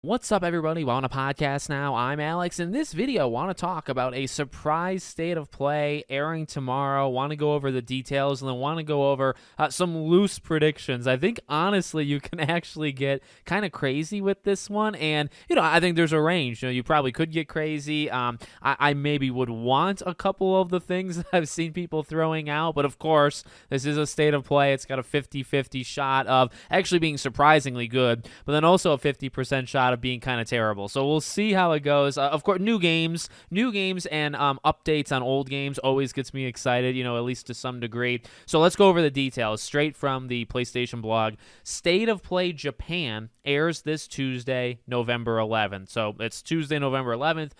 What's up, everybody? We're on a podcast now. I'm Alex. In this video, I want to talk about a surprise state of play airing tomorrow. Want to go over the details and then want to go over some loose predictions. I think, honestly, you can actually get kind of crazy with this one. And, I think there's a range. You probably could get crazy. I maybe would want a couple of the things that I've seen people throwing out. But, of course, this is a state of play. It's got a 50-50 shot of actually being surprisingly good, but then also a 50% shot of being kind of terrible. So we'll see how it goes. Of course, new games and updates on old games always gets me excited, at least to some degree. So let's go over the details straight from the PlayStation blog. State of Play Japan airs this Tuesday, November 11th. So it's Tuesday, November 11th,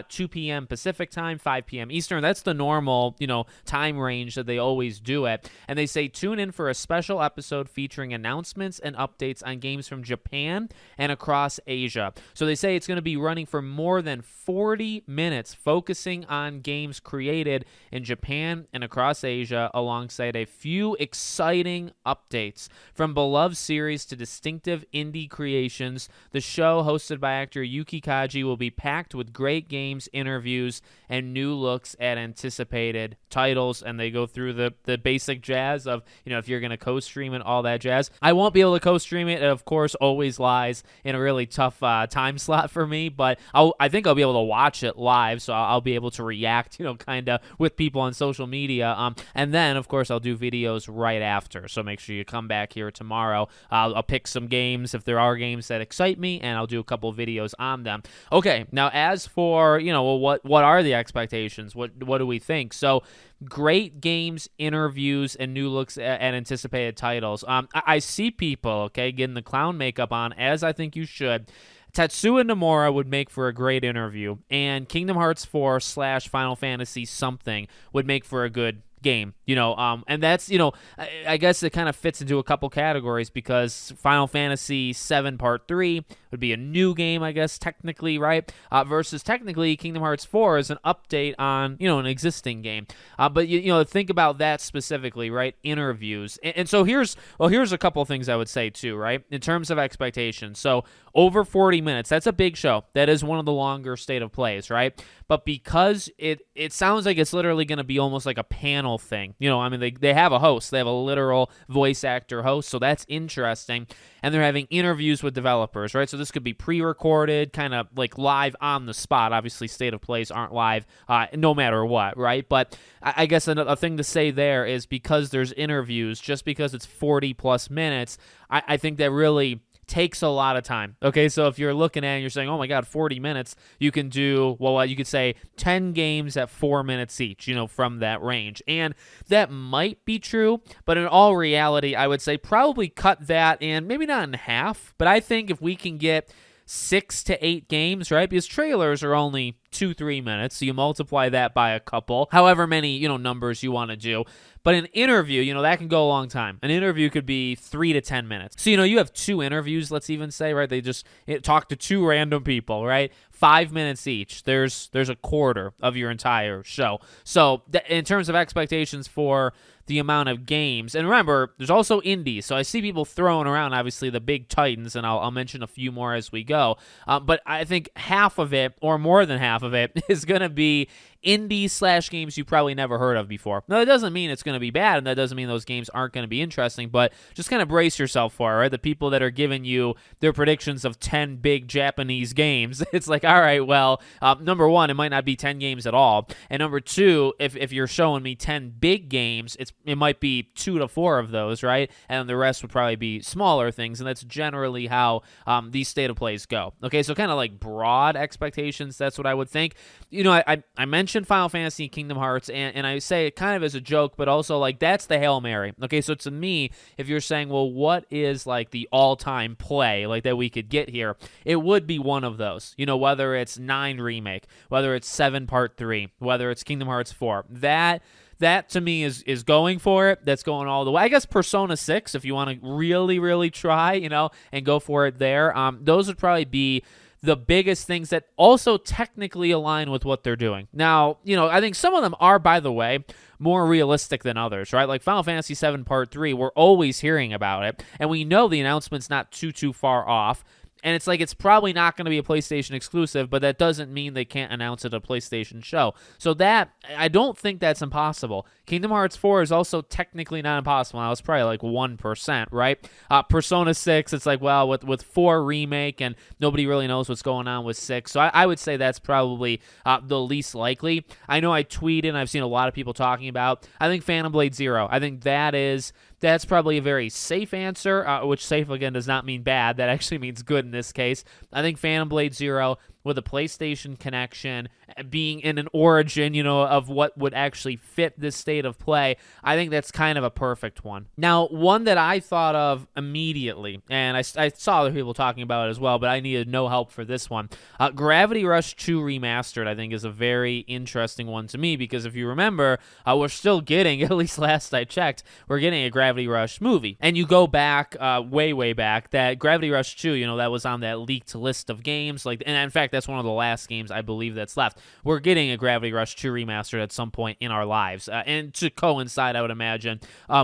2 p.m. Pacific time, 5 p.m. Eastern. That's the normal, time range that they always do it. And they say tune in for a special episode featuring announcements and updates on games from Japan and across Asia. So they say it's going to be running for more than 40 minutes, focusing on games created in Japan and across Asia, alongside a few exciting updates. From beloved series to distinctive indie creations, the show, hosted by actor Yuki Kaji, will be packed with great games, interviews, and new looks at anticipated titles. And they go through the basic jazz of, if you're going to co-stream it, all that jazz. I won't be able to co-stream it. It, of course, always lies in a really tough time slot for me, but I think I'll be able to watch it live, so I'll be able to react, kind of with people on social media. And then, of course, I'll do videos right after, so make sure you come back here tomorrow. I'll pick some games if there are games that excite me, and I'll do a couple videos on them. Okay, now as for, what are the expectations? What do we think? So, great games, interviews, and new looks at anticipated titles. I see people, getting the clown makeup on, as I think you should. Tetsuya Nomura would make for a great interview, and Kingdom Hearts 4 / Final Fantasy something would make for a good game, and that's, I guess it kind of fits into a couple categories, because Final Fantasy 7 Part 3 would be a new game, I guess, technically, right? Versus technically Kingdom Hearts 4 is an update on, an existing game. But, think about that specifically, right? Interviews. And so here's a couple of things I would say too, right? In terms of expectations. So over 40 minutes, that's a big show. That is one of the longer state of plays, right? But because it sounds like it's literally going to be almost like a panel thing. They have a host. They have a literal voice actor host, so that's interesting. And they're having interviews with developers, right? So this could be pre-recorded, kind of like live on the spot. Obviously, state of plays aren't live no matter what, right? But I guess a thing to say there is, because there's interviews, just because it's 40-plus minutes, I think that really takes a lot of time. Okay, so if you're looking at it and you're saying, oh my God, 40 minutes, you can do, you could say 10 games at 4 minutes each, from that range. And that might be true, but in all reality, I would say probably cut that in, maybe not in half, but I think if we can get 6 to 8 games, right? Because trailers are only 2-3 minutes, so you multiply that by a couple, however many, numbers you want to do. But an interview, that can go a long time. An interview could be 3 to 10 minutes. So, you have 2 interviews, let's even say, right? They just talk to 2 random people, right? 5 minutes each. There's a quarter of your entire show. So in terms of expectations for the amount of games, and remember, there's also indies. So I see people throwing around, obviously, the big titans, and I'll mention a few more as we go. But I think half of it, or more than half of it, is going to be indie / games you probably never heard of before. Now, that doesn't mean it's going to be bad, and that doesn't mean those games aren't going to be interesting, but just kind of brace yourself for it, right? The people that are giving you their predictions of 10 big Japanese games, it's like, all right, well, number one, it might not be 10 games at all, and number two, if you're showing me 10 big games, it might be 2 to 4 of those, right? And the rest would probably be smaller things, and that's generally how these state of plays go. Okay, so kind of like broad expectations, that's what I would think. I mentioned Final Fantasy and Kingdom Hearts, and I say it kind of as a joke, but also like that's the Hail Mary. Okay, so to me, if you're saying, well, what is like the all-time play like that we could get here, it would be one of those. Whether it's 9 Remake, whether it's 7 Part 3, whether it's Kingdom Hearts 4, that to me is going for it. That's going all the way. I guess Persona 6, if you want to really, really try, and go for it there. Those would probably be the biggest things that also technically align with what they're doing. Now, I think some of them are, by the way, more realistic than others, right? Like Final Fantasy VII Part 3, we're always hearing about it, and we know the announcement's not too far off. And it's like it's probably not going to be a PlayStation exclusive, but that doesn't mean they can't announce it at a PlayStation show. So that, I don't think that's impossible. Kingdom Hearts 4 is also technically not impossible. Now, it's probably like 1%, right? Persona 6, it's like, well, with 4 remake and nobody really knows what's going on with 6. So I would say that's probably the least likely. I know I tweeted and I've seen a lot of people talking about, I think Phantom Blade Zero. I think that's probably a very safe answer, which safe, again, does not mean bad. That actually means good in this case. I think Phantom Blade Zero, with a PlayStation connection, being in an origin, of what would actually fit this state of play, I think that's kind of a perfect one. Now, one that I thought of immediately, and I saw other people talking about it as well, but I needed no help for this one. Gravity Rush 2 Remastered, I think, is a very interesting one to me, because if you remember, we're still getting, at least last I checked, we're getting a Gravity Rush movie. And you go back, way back, that Gravity Rush 2, that was on that leaked list of games, and in fact, that's one of the last games I believe that's left. We're getting a Gravity Rush 2 Remastered at some point in our lives, and to coincide, I would imagine,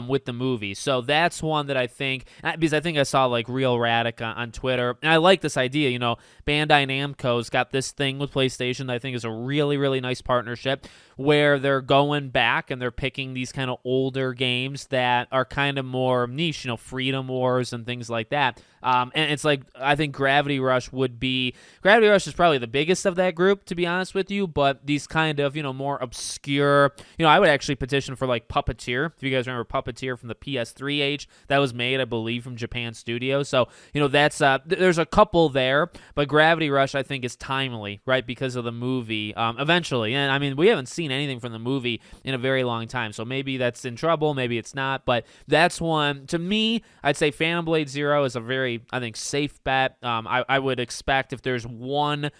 with the movie. So that's one that I think, because I think I saw Real Radic on Twitter, and I like this idea. Bandai Namco's got this thing with PlayStation that I think is a really, really nice partnership, where they're going back and they're picking these kind of older games that are kind of more niche, Freedom Wars and things like that. And it's like, I think Gravity Rush is probably the biggest of that group, to be honest with you, but these kind of, more obscure, I would actually petition for Puppeteer. If you guys remember Puppeteer from the PS3 age, that was made, I believe, from Japan Studios. So, that's, there's a couple there, but Gravity Rush, I think, is timely, right, because of the movie, eventually. And I mean, we haven't seen anything from the movie in a very long time, so maybe that's in trouble, maybe it's not, but that's one, to me, I'd say Phantom Blade Zero is a very, I think, safe bet. I would expect if there's one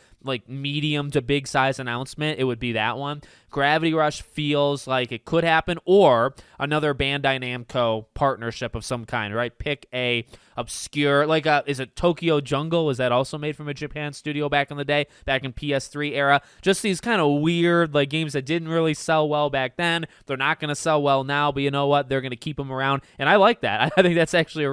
medium to big size announcement, it would be that one. Gravity Rush feels like it could happen, or another Bandai Namco partnership of some kind, right? Pick a obscure, is it Tokyo Jungle? Was that also made from a Japan studio back in the day, back in PS3 era? Just these kind of weird games that didn't really sell well back then. They're not going to sell well now, but you know what? They're going to keep them around, and I like that. I think that's actually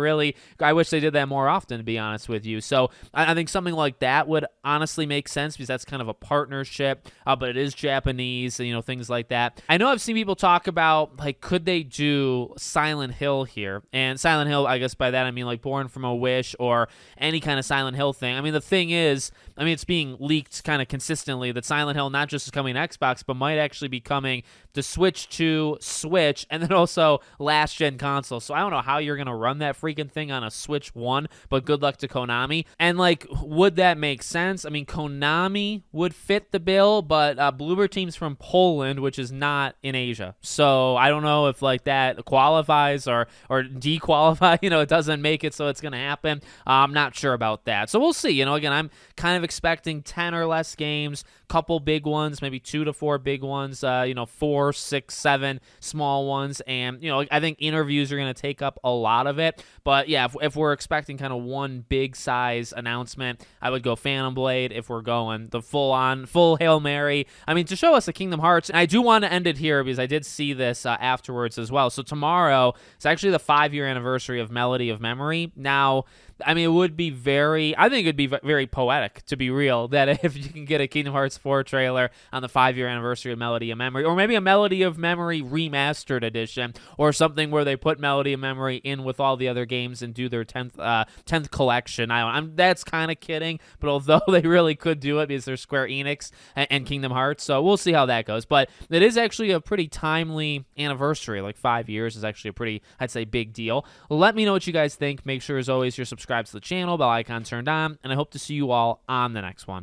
I wish they did that more often, to be honest with you. So I think something like that would honestly make sense, because that's kind of a partnership, but it is Japanese, and things like that. I know I've seen people talk about could they do Silent Hill here? And Silent Hill, I guess by that I mean Born from a Wish or any kind of Silent Hill thing. I mean, the thing is, it's being leaked kind of consistently that Silent Hill not just is coming to Xbox, but might actually be coming to Switch 2, Switch, and then also last gen console. So I don't know how you're gonna run that freaking thing on a Switch 1, but good luck to Konami. And would that make sense? I mean, Konami would fit the bill, but Bloober Team's from Poland, which is not in Asia. So I don't know if that qualifies or dequalify. It doesn't make it so it's going to happen. I'm not sure about that. So we'll see. Again, I'm kind of expecting 10 or less games, couple big ones, maybe 2 to 4 big ones, 4, 6, 7 small ones. And, I think interviews are going to take up a lot of it. But yeah, if we're expecting kind of one big size announcement, I would go Phantom Blade. If we're going the full Hail Mary, I mean, to show us the Kingdom Hearts. And I do want to end it here because I did see this afterwards as well. So tomorrow, it's actually the 5-year anniversary of Melody of Memory. Now, I mean, I think it'd be very poetic, to be real, that if you can get a Kingdom Hearts 4 trailer on the 5-year anniversary of Melody of Memory, or maybe a Melody of Memory remastered edition, or something where they put Melody of Memory in with all the other games and do their 10th collection. That's kind of kidding, but although they really could do it because they're Square Enix and Kingdom Hearts, so we'll see how that goes. But it is actually a pretty timely anniversary. 5 years is actually a pretty, I'd say, big deal. Let me know what you guys think. Make sure, as always, you're subscribed to the channel, bell icon turned on, and I hope to see you all on the next one.